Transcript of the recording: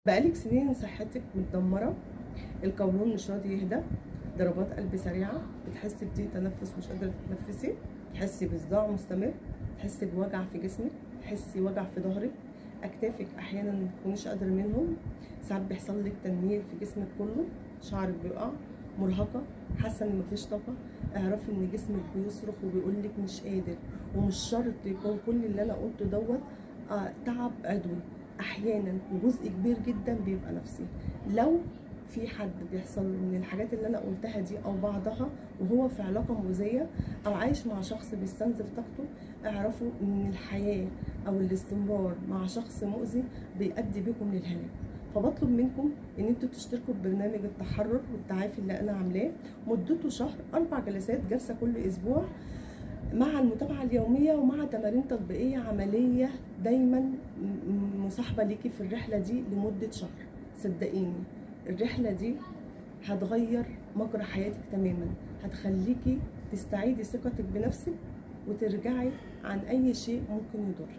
بقالك سنين صحتك متدمرة، القولون مش راضي يهدى، ضربات قلب سريعة، بتحسي بضيق تنفس مش قادرة تتنفسي، تحسي بصداع مستمر، تحسي بوجع في جسمك، تحسي وجع في ظهرك، أكتافك أحيانا متكونيش قادرة منهم، ساعات بيحصل لك تنميل في جسمك كله، شعرك بيقع، مرهقة، حاسة إن مفيش طاقة. اعرفي إن جسمك بيصرخ وبيقولك مش قادر، ومش شرط يكون كل اللي أنا قلته دوت تعب عضوي. احيانا جزء كبير جدا بيبقى نفسي. لو في حد بيحصل من الحاجات اللي انا قلتها دي او بعضها وهو في علاقه مؤذيه او عايش مع شخص بيستنزف طاقته، اعرفوا ان الحياه او الاستمرار مع شخص مؤذي بيؤدي بكم للهلاك. فبطلب منكم ان انتوا تشتركوا ببرنامج التحرر والتعافي اللي انا عاملاه، مدته شهر، 4 جلسات، جلسه كل اسبوع، مع المتابعة اليومية ومع تمارين تطبيقية عملية دايما مصاحبة ليكي في الرحلة دي لمدة شهر. صدقيني الرحلة دي هتغير مجرى حياتك تماما، هتخليكي تستعيدي ثقتك بنفسك وترجعي عن أي شيء ممكن يضر.